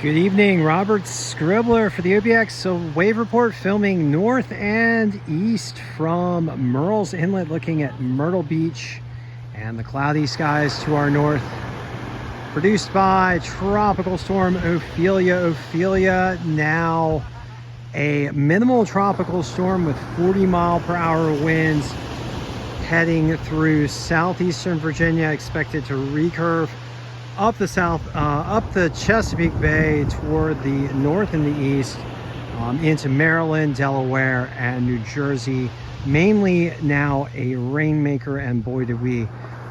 Good evening, Robert Scribbler for the OBX. So wave report filming north and east from Murrells Inlet, looking at Myrtle Beach and the cloudy skies to our north. Produced by Tropical Storm Ophelia. Ophelia now a minimal tropical storm with 40-mile-per-hour winds heading through southeastern Virginia, expected to recurve up the Chesapeake Bay toward the north and the east, into Maryland, Delaware, and New Jersey. Mainly now a rainmaker, and boy did we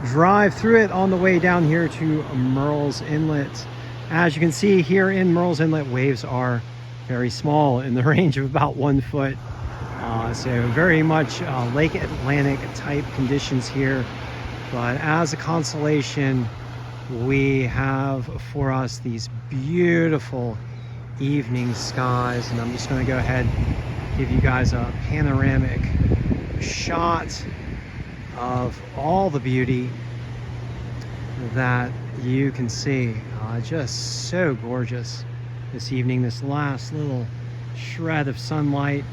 drive through it on the way down here to Murrells Inlet. As you can see here in Murrells Inlet, waves are very small, in the range of about 1 foot. So very much Lake Atlantic type conditions here. But as a consolation, we have for us these beautiful evening skies, and I'm just going to go ahead and give you guys a panoramic shot of all the beauty that you can see. Just so gorgeous this evening. This last little shred of sunlight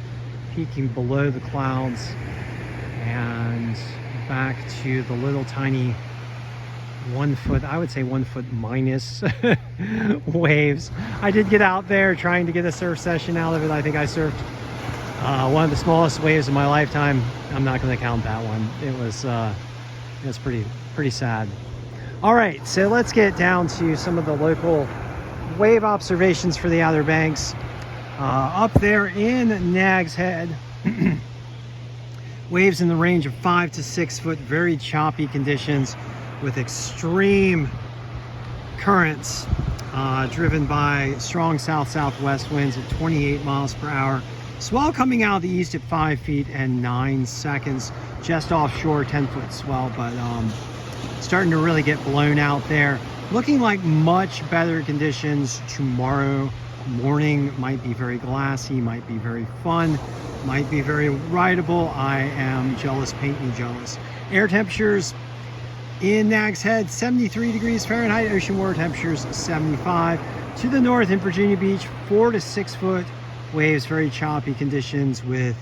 peeking below the clouds, and back to the little tiny 1 foot, I would say 1 foot minus waves. I did get out there trying to get a surf session out of it. I think I surfed one of the smallest waves of my lifetime. I'm not going to count that one. It was pretty sad. All right, so let's get down to some of the local wave observations for the Outer Banks. Up there in Nag's Head, waves in the range of 5 to 6 foot, very choppy conditions with extreme currents, driven by strong south-southwest winds at 28 miles per hour. Swell coming out of the east at 5 feet and 9 seconds. Just offshore, 10-foot swell, but starting to really get blown out there. Looking like much better conditions tomorrow morning. Might be very glassy, might be very fun, might be very rideable. I am jealous, paint me jealous. Air temperatures in Nag's Head, 73 degrees Fahrenheit. Ocean water temperatures 75. To the north in Virginia Beach, 4 to 6 foot waves, very choppy conditions with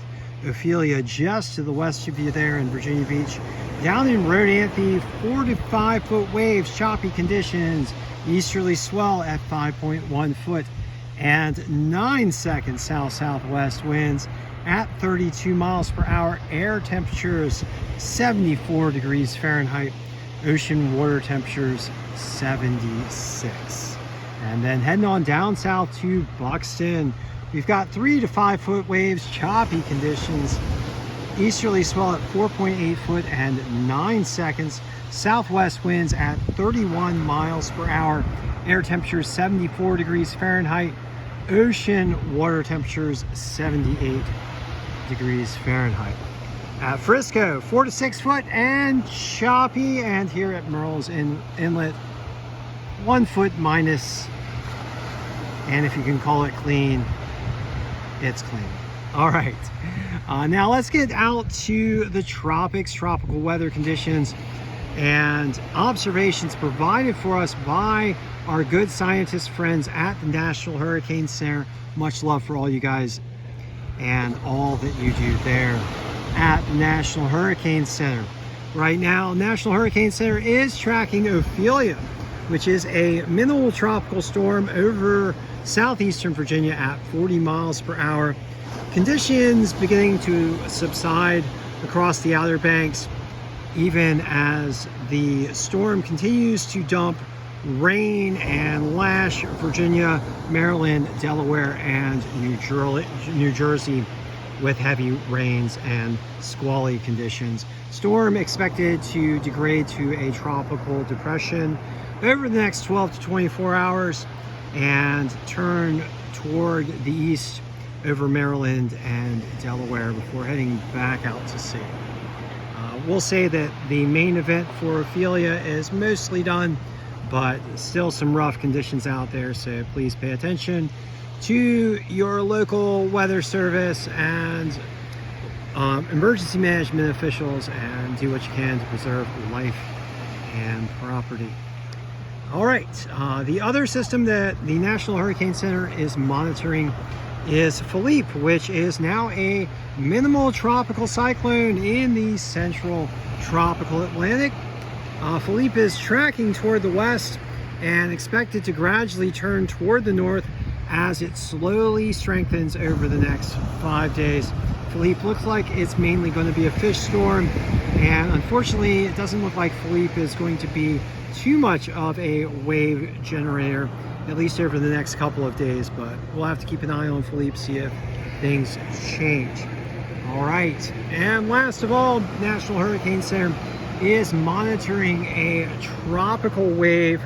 Ophelia just to the west of you there in Virginia Beach. Down in Rodanthe, 4 to 5 foot waves, choppy conditions, easterly swell at 5.1 foot and 9 seconds south-southwest winds at 32 miles per hour. Air temperatures 74 degrees Fahrenheit. Ocean water temperatures 76. And then heading on down south to Buxton, we've got 3 to 5 foot waves, choppy conditions, easterly swell at 4.8 foot and 9 seconds, southwest winds at 31 miles per hour. Air temperatures 74 degrees Fahrenheit. Ocean water temperatures 78 degrees Fahrenheit. At Frisco, 4 to 6 foot and choppy, and here at Murrells Inlet, 1 foot minus, and if you can call it clean, it's clean. All right, now let's get out to the tropics, tropical weather conditions, and observations provided for us by our good scientist friends at the National Hurricane Center. Much love for all you guys and all that you do there at National Hurricane Center. Right now, National Hurricane Center is tracking Ophelia, which is a minimal tropical storm over southeastern Virginia at 40 miles per hour. Conditions beginning to subside across the Outer Banks, even as the storm continues to dump rain and lash Virginia, Maryland, Delaware, and New Jersey with heavy rains and squally conditions. Storm expected to degrade to a tropical depression over the next 12 to 24 hours and turn toward the east over Maryland and Delaware before heading back out to sea. We'll say that the main event for Ophelia is mostly done, but still some rough conditions out there, so please pay attention to your local weather service and emergency management officials, and do what you can to preserve life and property. All right, the other system that the National Hurricane Center is monitoring is Philippe, which is now a minimal tropical cyclone in the central tropical Atlantic. Philippe is tracking toward the west and expected to gradually turn toward the north as it slowly strengthens over the next 5 days. Philippe looks like it's mainly going to be a fish storm, and unfortunately it doesn't look like Philippe is going to be too much of a wave generator, at least over the next couple of days, but we'll have to keep an eye on Philippe, see if things change. All right, and last of all, National Hurricane Center is monitoring a tropical wave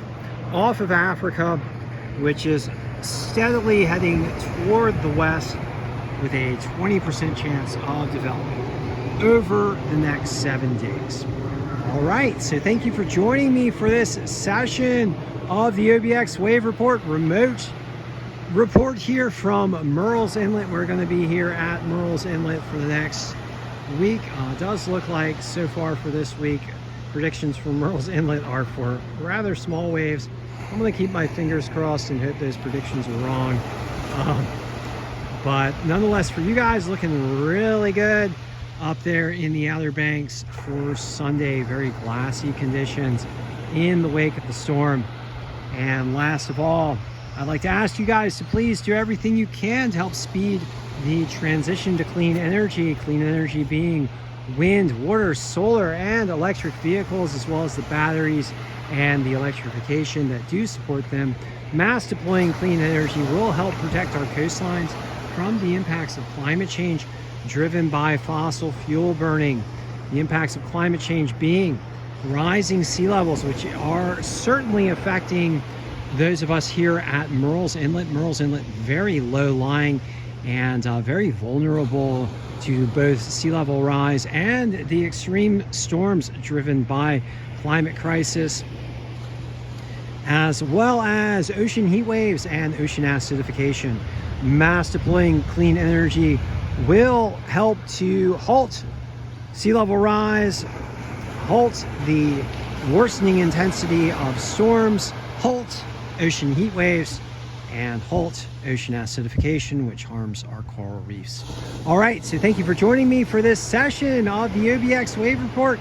off of Africa, which is steadily heading toward the west with a 20% chance of development over the next 7 days. All right, so thank you for joining me for this session of the OBX Wave Report remote report here from Murrells Inlet. We're going to be here at Murrells Inlet for the next week. It does look like so far for this week, predictions from Murrells Inlet are for rather small waves. I'm going to keep my fingers crossed and hope those predictions are wrong. But nonetheless, for you guys, looking really good up there in the Outer Banks for Sunday. Very glassy conditions in the wake of the storm. And last of all, I'd like to ask you guys to please do everything you can to help speed the transition to clean energy. Clean energy being wind, water, solar, and electric vehicles, as well as the batteries and the electrification that do support them. Mass deploying clean energy will help protect our coastlines from the impacts of climate change driven by fossil fuel burning. The impacts of climate change being rising sea levels, which are certainly affecting those of us here at Murrells Inlet. Murrells Inlet, very low lying and very vulnerable to both sea level rise and the extreme storms driven by climate crisis, as well as ocean heat waves and ocean acidification. Mass deploying clean energy will help to halt sea level rise, halt the worsening intensity of storms, halt ocean heat waves, and halt ocean acidification, which harms our coral reefs. All right, so thank you for joining me for this session of the OBX Wave Report,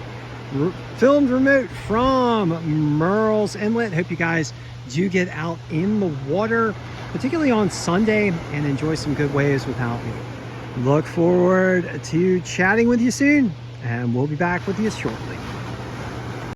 filmed remote from Murrells Inlet. Hope you guys do get out in the water, particularly on Sunday, and enjoy some good waves without me. Look forward to chatting with you soon, and we'll be back with you shortly.